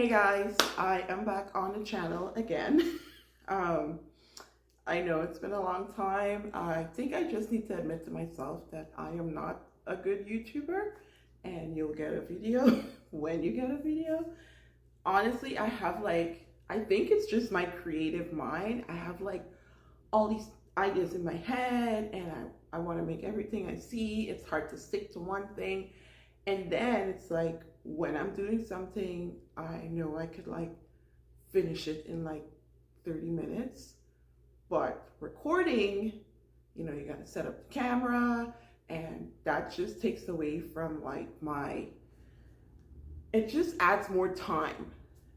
Hey guys, I am back on the channel again. I know it's been a long time. I think I just need to admit to myself that I am not a good YouTuber, and you'll get a video when you get a video. Honestly, I think it's just my creative mind. I have like all these ideas in my head, and I want to make everything I see. It's hard to stick to one thing. And then it's like when I'm doing something, I know I could like finish it in like 30 minutes. But recording, you know, you got to set up the camera, and that just takes away from like it just adds more time.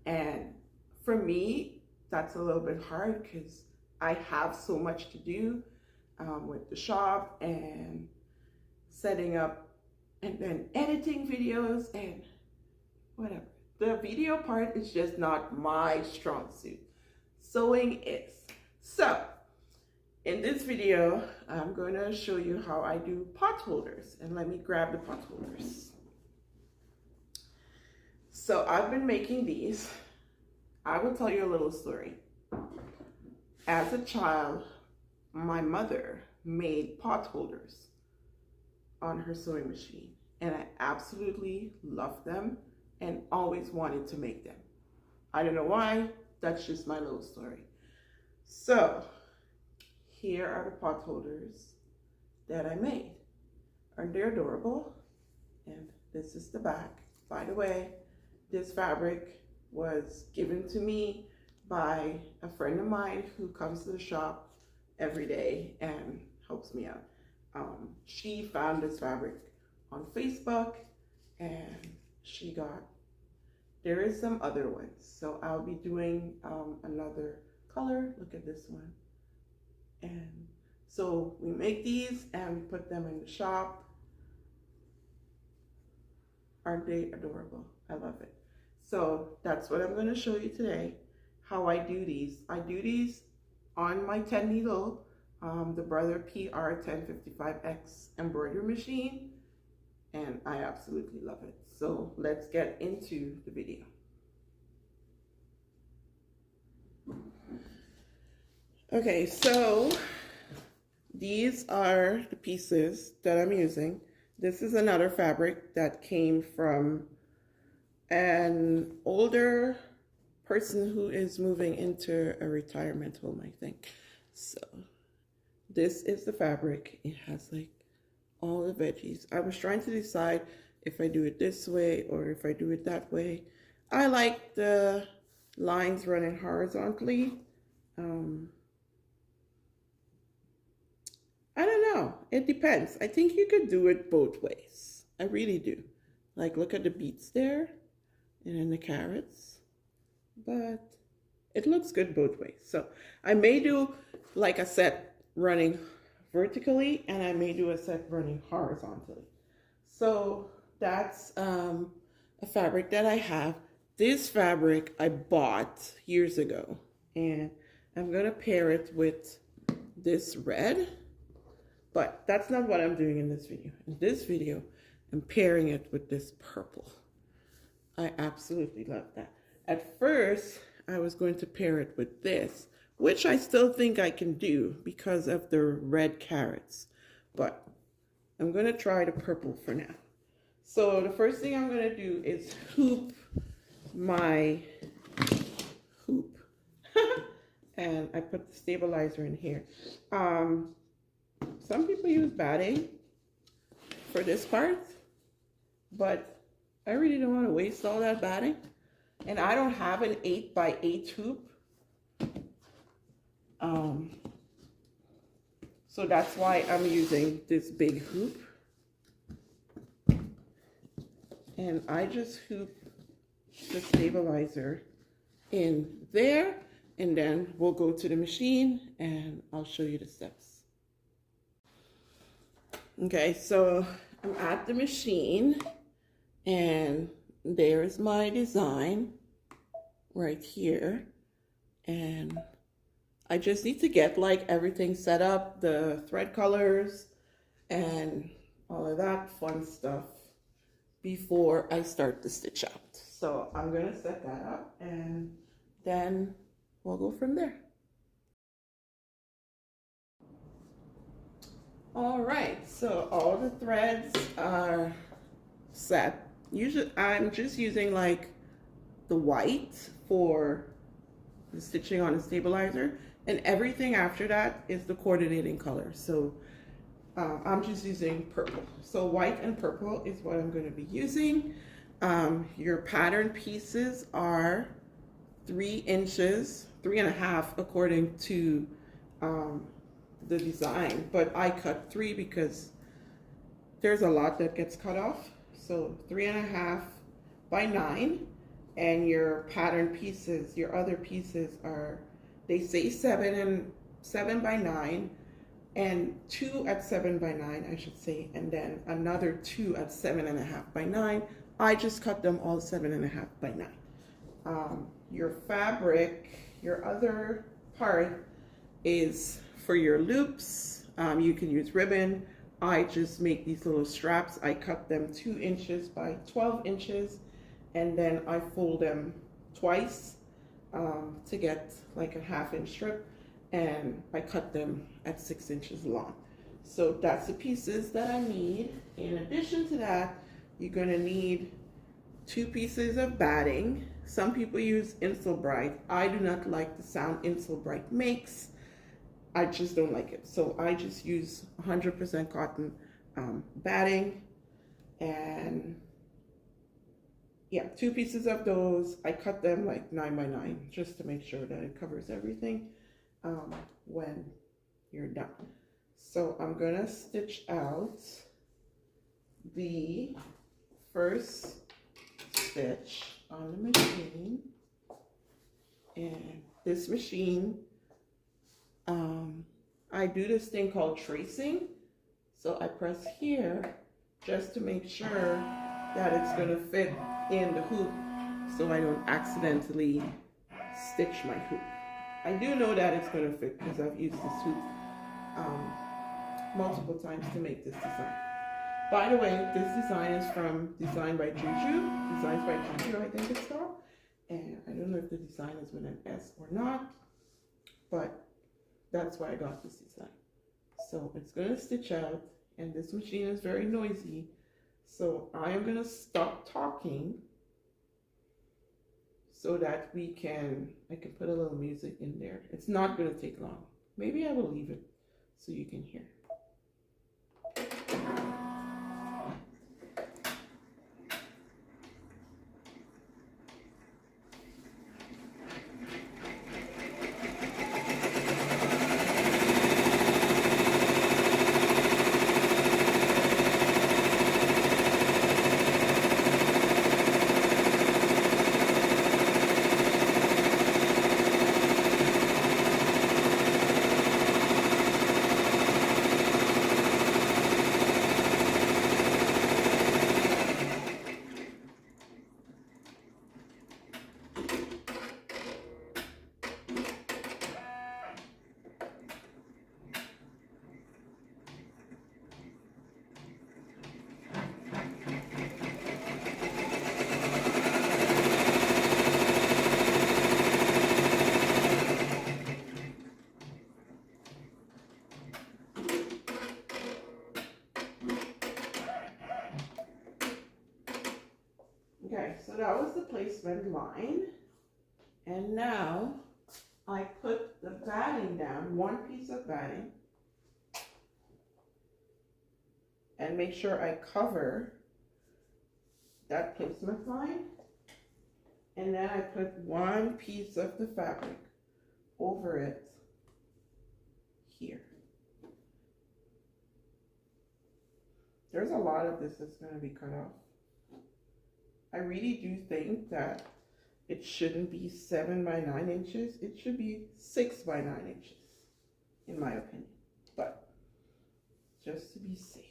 And for me, that's a little bit hard because I have so much to do with the shop and setting up and then editing videos and whatever. The video part is just not my strong suit. Sewing is. So in this video, I'm going to show you how I do pot holders. And let me grab the pot holders. So I've been making these. I will tell you a little story. As a child, my mother made pot holders on her sewing machine, and I absolutely loved them and always wanted to make them. I don't know why, that's just my little story. So here are the pot holders that I made. Aren't they adorable? And this is the back. By the way, this fabric was given to me by a friend of mine who comes to the shop every day and helps me out. She found this fabric on Facebook, and there is some other ones. So I'll be doing another color. Look at this one. And so we make these and we put them in the shop. Aren't they adorable? I love it. So that's what I'm going to show you today, how I do these. I do these on my 10 needle, the Brother PR 1055X embroidery machine, and I absolutely love it. So let's get into the video. Okay, so these are the pieces that I'm using. This is another fabric that came from an older person who is moving into a retirement home, I think. So this is the fabric. It has like all the veggies. I was trying to decide if I do it this way or if I do it that way. I like the lines running horizontally. I don't know. It depends. I think you could do it both ways. I really do. Like, look at the beets there and then the carrots. But it looks good both ways. So I may do like a set running vertically, and I may do a set running horizontally. So that's a fabric that I have. This fabric I bought years ago, and I'm gonna pair it with this red, but that's not what I'm doing in this video. In this video, I'm pairing it with this purple. I absolutely love that. At first, I was going to pair it with this, which I still think I can do because of the red carrots, but I'm going to try the purple for now. So the first thing I'm going to do is hoop my hoop. And I put the stabilizer in here. Some people use batting for this part, but I really don't want to waste all that batting. And I don't have an 8x8 hoop. So that's why I'm using this big hoop. And I just hoop the stabilizer in there, and then we'll go to the machine and I'll show you the steps. Okay, so I'm at the machine, and there's my design right here, and I just need to get like everything set up, the thread colors and all of that fun stuff before I start the stitch out. So I'm going to set that up and then we'll go from there. All right, so all the threads are set. Usually I'm just using like the white for the stitching on the stabilizer, and everything after that is the coordinating color. So I'm just using purple. So white and purple is what I'm going to be using. Your pattern pieces are 3 inches, 3.5 according to the design, but I cut 3 because there's a lot that gets cut off. So 3.5 by 9, and your pattern pieces, your other pieces are, they say 7 by 9, and 2 at 7 by 9, I should say, and then another 2 at 7.5 by 9. I just cut them all 7.5 by 9. Your fabric, your other part is for your loops. You can use ribbon. I just make these little straps. I cut them 2 inches by 12 inches, and then I fold them twice to get like a 1/2 inch strip, and I cut them at 6 inches long. So that's the pieces that I need. In addition to that, you're gonna need 2 pieces of batting. Some people use Insulbrite. I do not like the sound Insulbrite makes. I just don't like it. So I just use 100% cotton batting, and yeah, 2 pieces of those. I cut them like 9 by 9 just to make sure that it covers everything when you're done. So I'm gonna stitch out the first stitch on the machine, and this machine, I do this thing called tracing. So I press here just to make sure that it's gonna fit in the hoop, so I don't accidentally stitch my hoop. I do know that it's gonna fit because I've used this hoop multiple times to make this design. By the way, this design is from Designs by Juju, I think it's called. And I don't know if the design is with an S or not, but that's why I got this design. So it's gonna stitch out, and this machine is very noisy. So I am gonna stop talking so that I can put a little music in there. It's not gonna take long. Maybe I will leave it so you can hear. Okay, so that was the placement line, and now I put the batting down, 1 piece of batting, and make sure I cover that placement line, and then I put 1 piece of the fabric over it here. There's a lot of this that's going to be cut off. I really do think that it shouldn't be 7 by 9 inches. It should be 6 by 9 inches, in my opinion. But just to be safe.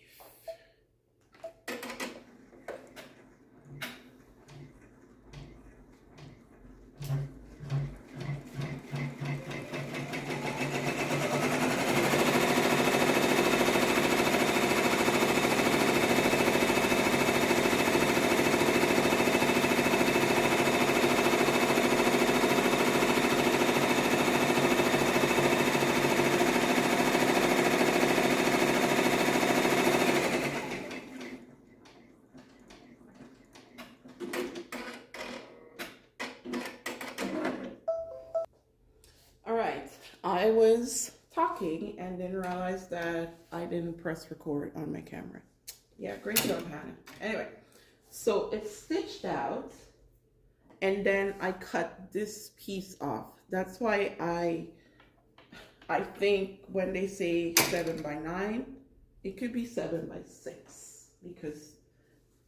I was talking and then realized that I didn't press record on my camera. Yeah, great job, Hannah. Anyway, so it's stitched out and then I cut this piece off. That's why I think when they say 7 by 9, it could be 7 by 6 because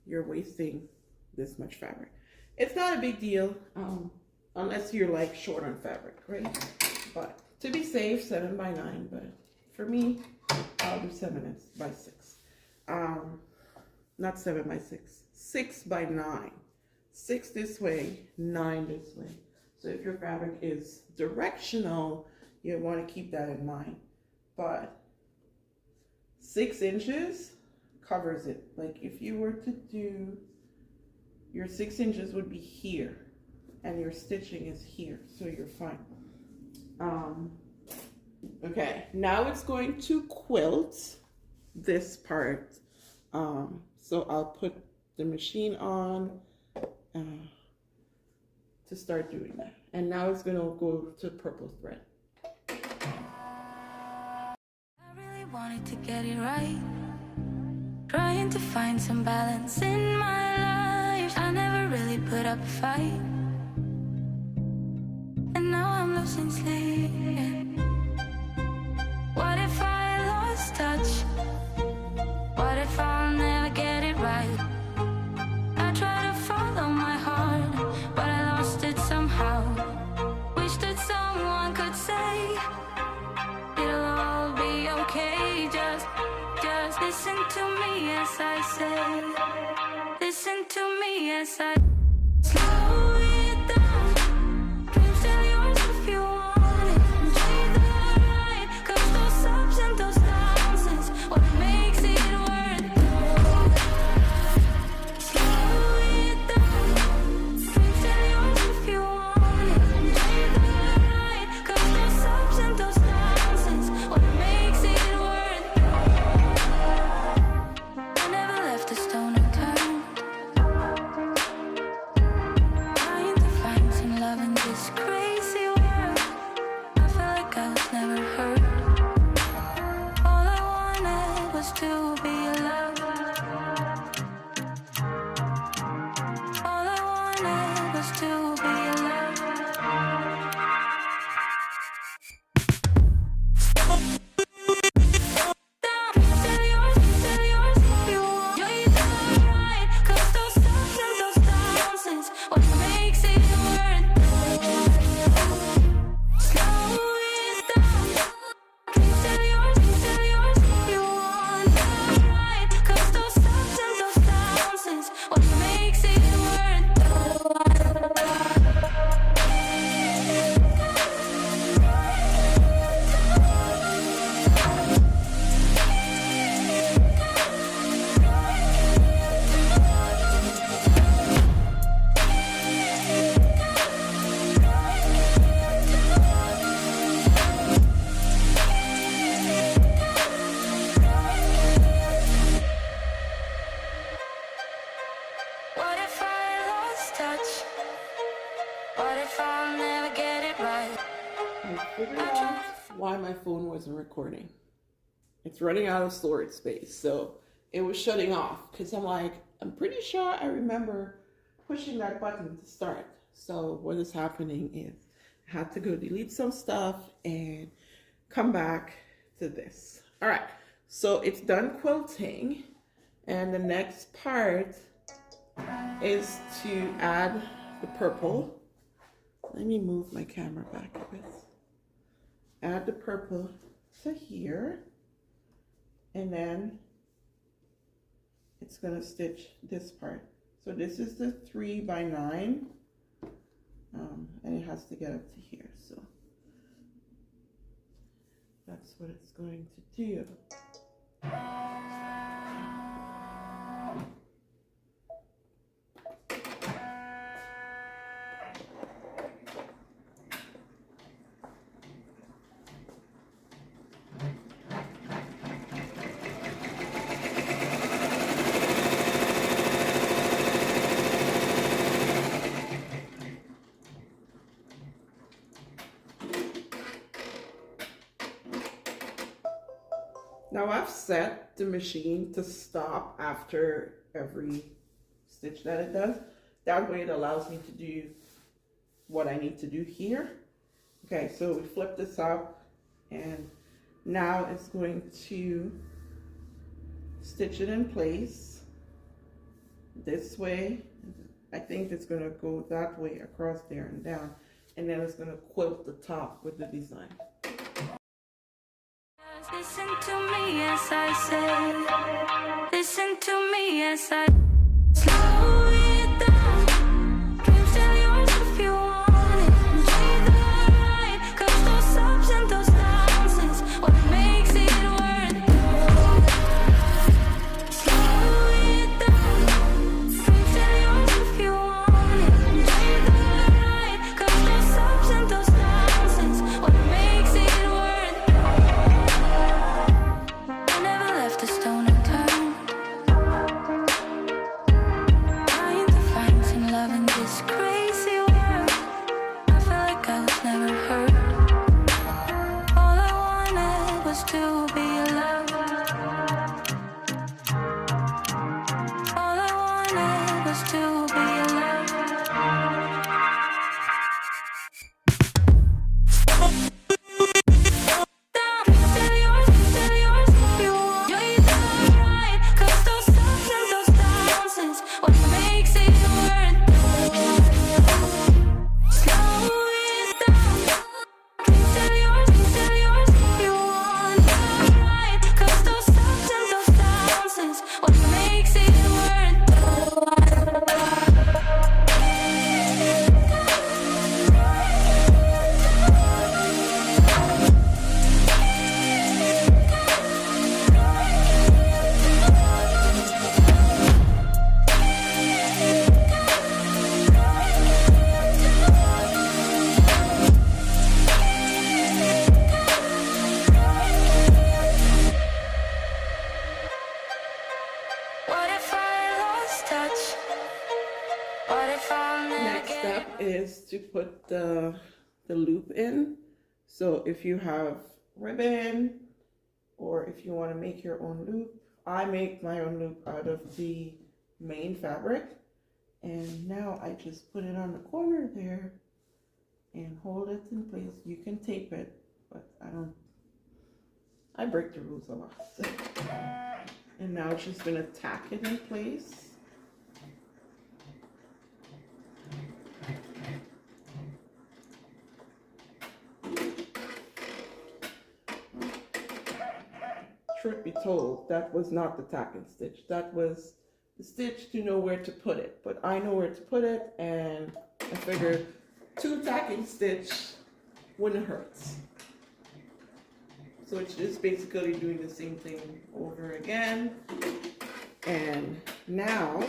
you're wasting this much fabric. It's not a big deal unless you're like short on fabric, right? But to be safe, 7 by 9, but for me, I'll do 7 by 6. Not 7 by 6, 6 by 9. 6 this way, 9 this way. So if your fabric is directional, you want to keep that in mind. But 6 inches covers it. Like if you were to do, your 6 inches would be here and your stitching is here, so you're fine. Okay, now it's going to quilt this part. So I'll put the machine on to start doing that. And now it's gonna go to purple thread. I really wanted to get it right, trying to find some balance in my life. I never really put up a fight, and now I'm losing sleep. What if I lost touch? What if I'll never get it right? I try to follow my heart, but I lost it somehow. Wish that someone could say it'll all be okay. Just listen to me as I say. Listen to me as I slow it down. Dreams are yours if you want it. Enjoy the ride, 'cause those ups and those downs is what makes it worth it. Slow it down. Dreams are yours if you want it. Enjoy the ride, 'cause those ups and those downs is what makes it worth it. I never left a stone unturned, trying to find some love in this crazy world. I felt like I was never heard. All I wanted was to be loved. All I wanted was to be loved. Tell yours if you want. You're the right, 'cause those ups and those downs is what makes it worth it. Slow it down. Tell yours if you want. The right, 'cause those ups and those downs is what makes it worth it. What if I lost touch? What if I'll never get it right? I figured out why my phone wasn't recording. It's running out of storage space, so it was shutting off because I'm pretty sure I remember pushing that button to start. So what is happening is I had to go delete some stuff and come back to this. All right, so it's done quilting, and the next part is to add the purple. Let me move my camera back a bit. Add the purple to here, and then it's gonna stitch this part. So this is the 3 by 9, and it has to get up to here. So that's what it's going to do. Now I've set the machine to stop after every stitch that it does. That way it allows me to do what I need to do here. Okay, so we flip this up and now it's going to stitch it in place this way. I think it's going to go that way across there and down, and then it's going to quilt the top with the design. Listen to me as I say, listen to me as I slow it down. Dreams still yours if you want it. Enjoy the ride, 'cause those ups and those downs is what makes it worth it. Slow it down. Dreams still yours if you want it. Enjoy the ride, 'cause those ups and those downs is what makes it worth it. I never left a stone unturned. Trying to find some love in this crazy world. I felt like I was never hurt. All I wanted was to be loved. All I wanted was to be loved. Still yours if you want. You're the right, 'cause those ups and those downs is what makes it worth it. Slow it down. Still yours if you want. You're right, 'cause those ups and those downs is what makes it worth it. What if I lost touch? What if I'll never Next get step is to put the loop in. So if you have ribbon or if you want to make your own loop, I make my own loop out of the main fabric. And now I just put it on the corner there and hold it in place. You can tape it, but I break the rules a lot. And now it's just gonna tack it in place. Truth be told, that was not the tacking stitch. That was the stitch to know where to put it. But I know where to put it, and I figured 2 tacking stitch wouldn't hurt. So it's just basically doing the same thing over again. And now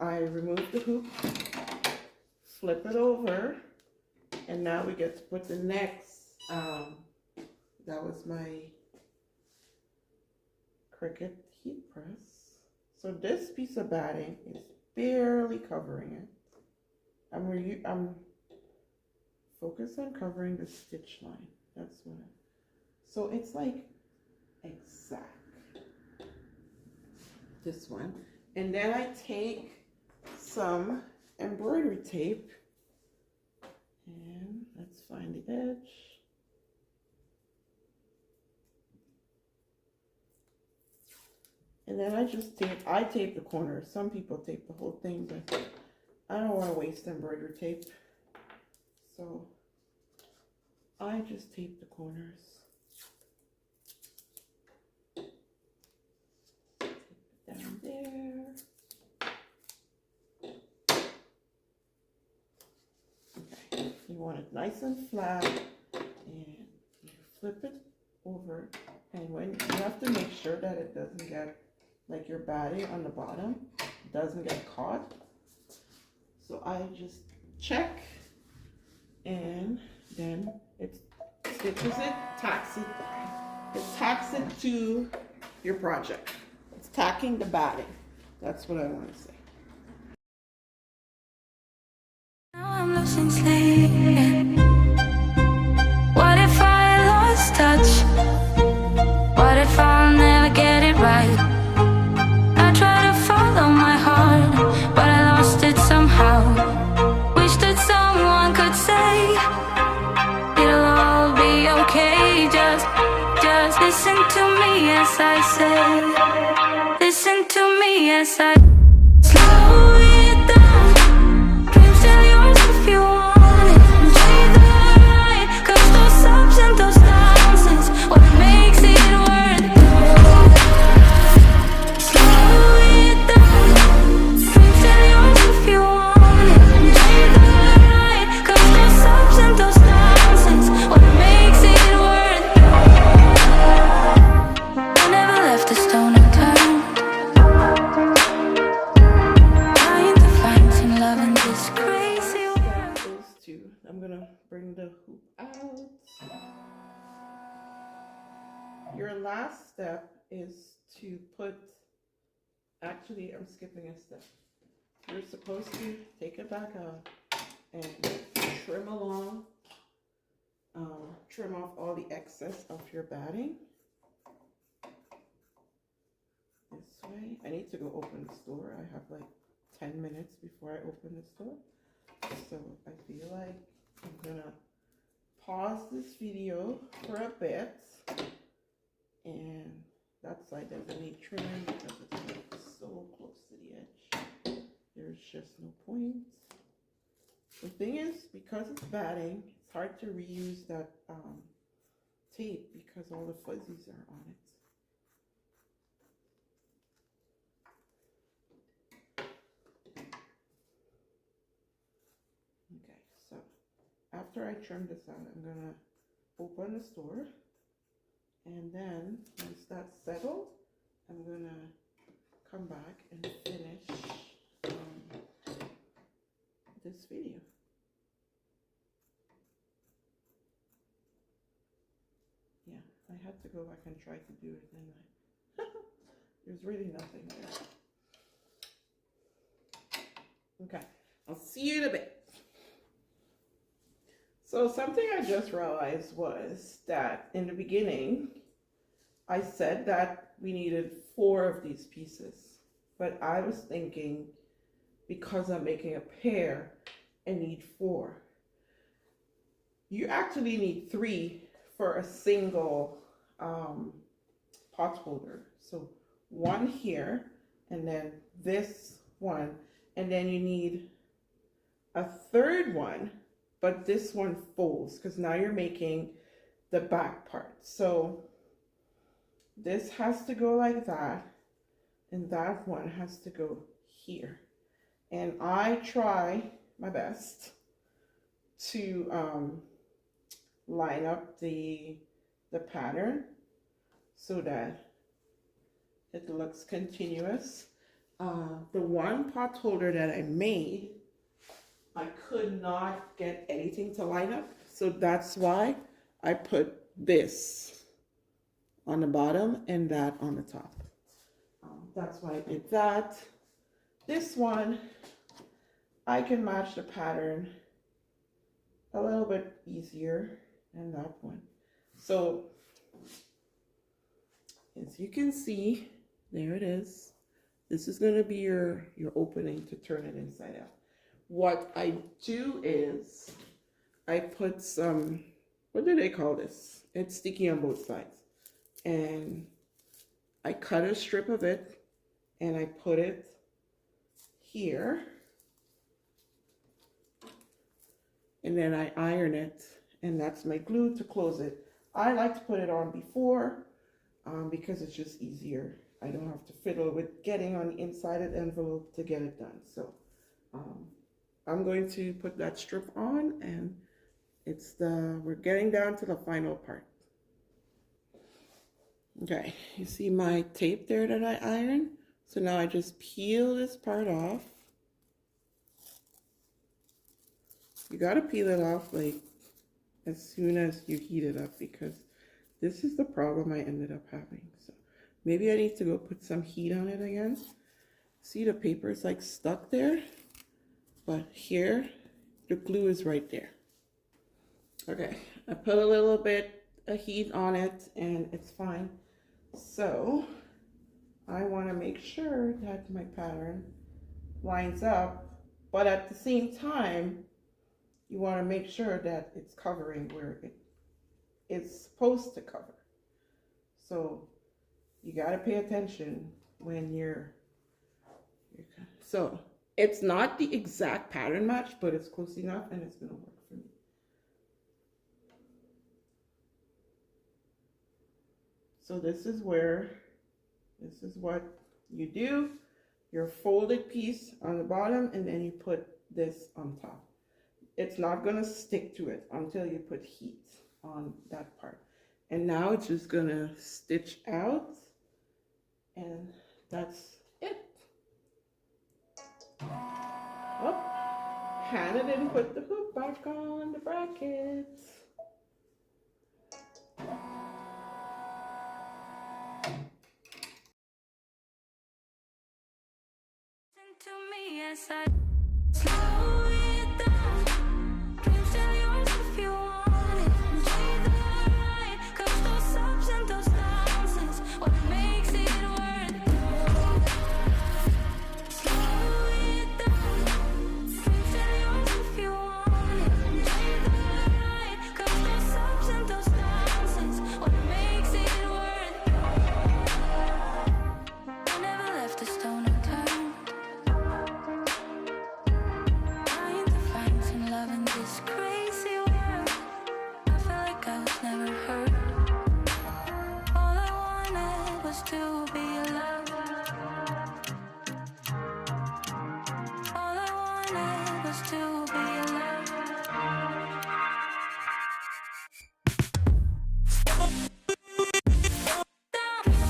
I remove the hoop, flip it over, and now we get to put the next, that was my Cricut heat press. So this piece of batting is barely covering it. I'm focused on covering the stitch line. That's what so it's like exact. This one. And then I take some embroidery tape and let's find the edge. And then I just tape the corners. Some people tape the whole thing, but I don't want to waste embroidery tape. So I just tape the corners. Tape it down there. Okay, you want it nice and flat, and you flip it over. And when you have to make sure that it doesn't get like your batting on the bottom doesn't get caught. So I just check, and then it stitches it, tacks it. It tacks it to your project. It's tacking the batting. That's what I want to say. Now I'm losing sleep. What if I lost touch? Your last step is to put, actually I'm skipping a step. You're supposed to take it back out and trim along, trim off all the excess of your batting. This way. I need to go open the store. I have like 10 minutes before I open the store. So I feel like I'm gonna pause this video for a bit, and that side doesn't need trimming because it's like so close to the edge. There's just no point. The thing is, because it's batting, it's hard to reuse that tape because all the fuzzies are on it. Okay, so after I trim this out, I'm gonna open the store, and then once that's settled, I'm gonna come back and finish this video. Yeah, I had to go back and try to do it anyway. There's really nothing there. Okay, I'll see you in a bit. So something I just realized was that in the beginning, I said that we needed 4 of these pieces, but I was thinking because I'm making a pair, I need 4. You actually need 3 for a single pot holder. So 1 here, and then this one, and then you need a 3rd one, but this one folds because now you're making the back part. So this has to go like that, and that one has to go here. And I try my best to line up the pattern so that it looks continuous. The one pot holder that I made, I could not get anything to line up, so that's why I put this on the bottom and that on the top. That's why I did that. This one, I can match the pattern a little bit easier than that one. So, as you can see, there it is. This is going to be your opening to turn it inside out. What I do is I put some, what do they call this? It's sticky on both sides. And I cut a strip of it and I put it here. And then I iron it, and that's my glue to close it. I like to put it on before because it's just easier. I don't have to fiddle with getting on the inside of the envelope to get it done. So I'm going to put that strip on, and we're getting down to the final part. Okay, you see my tape there that I ironed? So now I just peel this part off. You gotta peel it off like as soon as you heat it up, because this is the problem I ended up having. So maybe I need to go put some heat on it again. See, the paper is like stuck there, but here the glue is right there. Okay, I put a little bit of heat on it and it's fine. So I want to make sure that my pattern lines up, but at the same time you want to make sure that it's covering where it's supposed to cover. So you got to pay attention when you're so it's not the exact pattern match, but it's close enough and it's going to work for me. So this is what you do. Your folded piece on the bottom, and then you put this on top. It's not going to stick to it until you put heat on that part. And now it's just going to stitch out, and that's it. Oh, Hannah didn't put the hook back on the brackets. guess I slow it down. Dreams still yours if you want it. Breathe the ride, 'cause those ups and those downs is what makes it worth it. Slow it down. Dreams still yours if you want it. Breathe the ride, 'cause those ups and those downs is what makes it worth it. I never left a stone unturned. Trying to find some love in this crazy world. I feel like I was never hurt. All I wanted was to be loved. All I wanted was to be loved.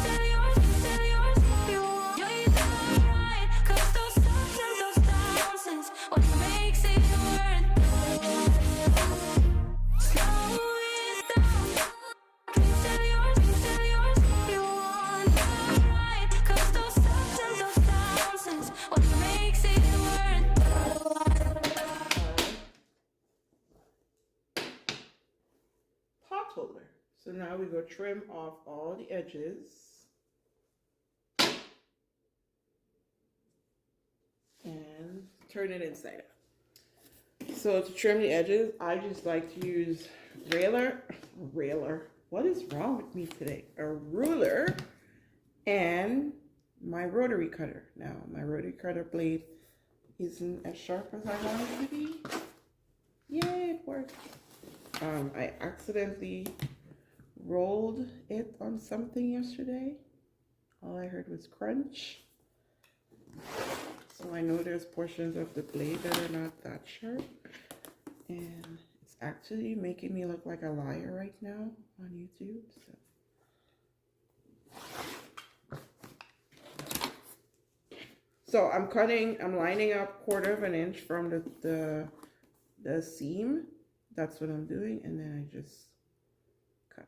Still yours if you want. You're the right, 'cause those ups and those downs is what makes it worth it. Slow it down. Still yours if you want. You're right, 'cause those ups and those downs is what makes it worth Pot holder. So now we go trim off all the edges. And turn it inside out. So to trim the edges, I just like to use railer. What is wrong with me today? A ruler and my rotary cutter. Now my rotary cutter blade isn't as sharp as I want it to be. Yay, it worked. I accidentally rolled it on something yesterday. All I heard was crunch. So I know there's portions of the blade that are not that sharp. And it's actually making me look like a liar right now on YouTube. So I'm lining up 1/4 inch from the seam. That's what I'm doing. And then I just cut.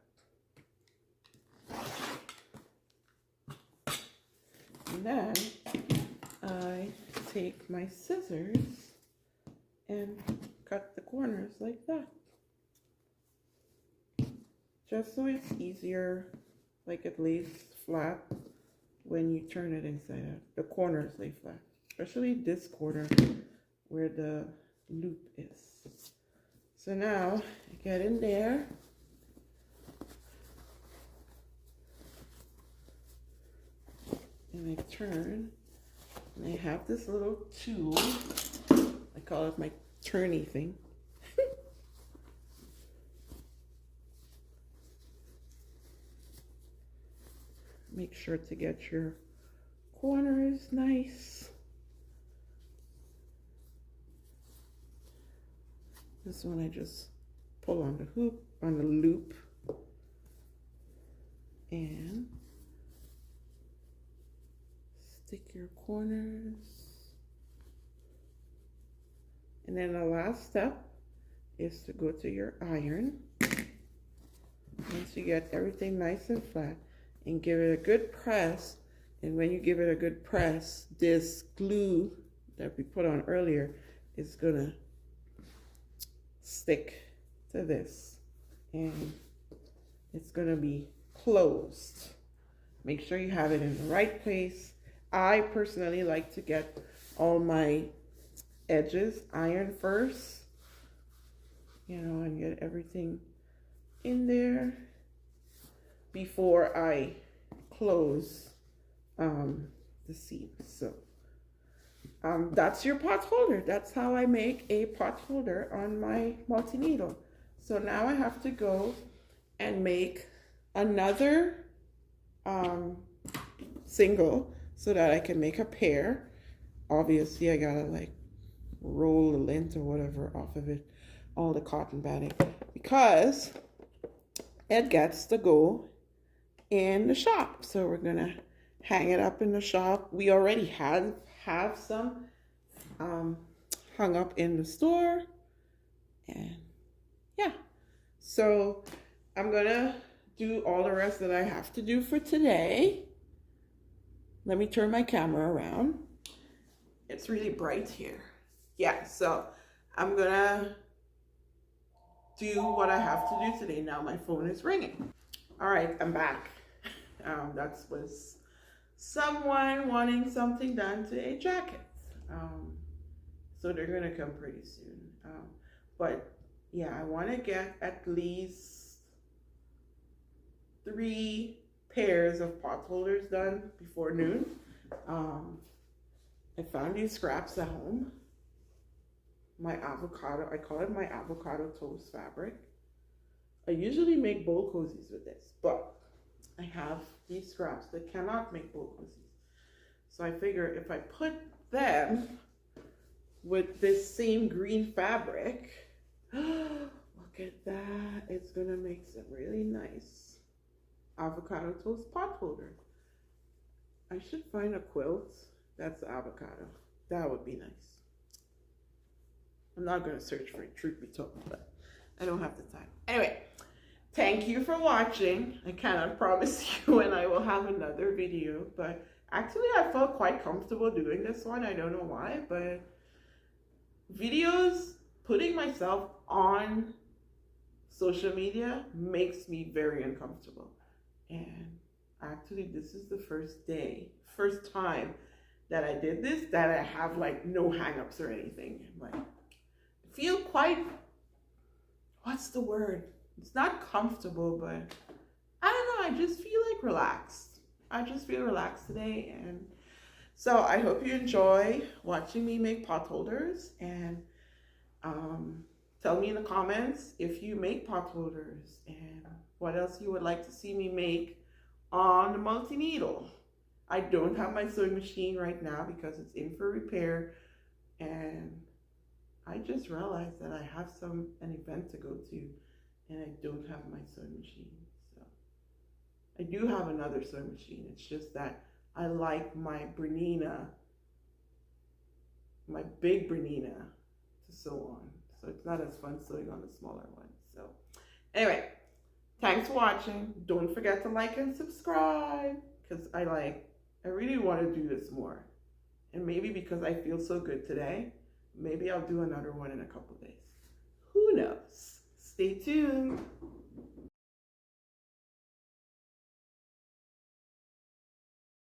And then I take my scissors and cut the corners like that. Just so it's easier, like it lays flat when you turn it inside out. The corners lay flat, especially this corner where the loop is. So now I get in there. And I turn. And I have this little tool. I call it my turny thing. Make sure to get your corners nice. This one I just pull on the hoop, on the loop, and stick your corners. And then the last step is to go to your iron. Once you get everything nice and flat, and give it a good press. And when you give it a good press, this glue that we put on earlier is gonna stick to this, and it's gonna be closed. Make sure you have it in the right place. I personally like to get all my edges ironed first, you know, and get everything in there before I close the seam. So that's your pot holder. That's how I make a pot holder on my multi-needle. So now I have to go and make another single so that I can make a pair. Obviously I gotta like roll the lint or whatever off of it, all the cotton batting, because it gets to go in the shop. So we're gonna hang it up in the shop. We already have some hung up in the store, and yeah, so I'm gonna do all the rest that I have to do for today. Let me turn my camera around. It's really bright here. Yeah, so I'm gonna do what I have to do today. Now my phone is ringing. All right, I'm back. That was someone wanting something done to a jacket. So they're gonna come pretty soon. But yeah, I want to get at least 3 pairs of potholders done before noon. I found these scraps at home. My avocado, I call it my avocado toast fabric. I usually make bowl cozies with this, but I have these scraps that cannot make bowl cozies. So I figure if I put them with this same green fabric, look at that, it's gonna make some really nice avocado toast pot holder. I should find a quilt that's avocado. That would be nice. I'm not gonna search for it, truth be told, but I don't have the time. Anyway, thank you for watching. I cannot promise you when I will have another video, but actually I felt quite comfortable doing this one. I don't know why, but videos, putting myself on social media makes me very uncomfortable. And actually this is the first time that I did this, that I have like no hang-ups or anything. Like, I feel quite, what's the word? It's not comfortable, but I don't know, I just feel like relaxed. I just feel relaxed today. And so I hope you enjoy watching me make potholders, and tell me in the comments if you make potholders and what else you would like to see me make on the Multineedle. I don't have my sewing machine right now because it's in for repair, and I just realized that I have an event to go to and I don't have my sewing machine. So I do have another sewing machine. It's just that I like my Bernina, my big Bernina, to sew on. So it's not as fun sewing on the smaller one. So anyway, thanks for watching. Don't forget to like and subscribe, because I really want to do this more. And maybe because I feel so good today, maybe I'll do another one in a couple days. Who knows? Stay tuned.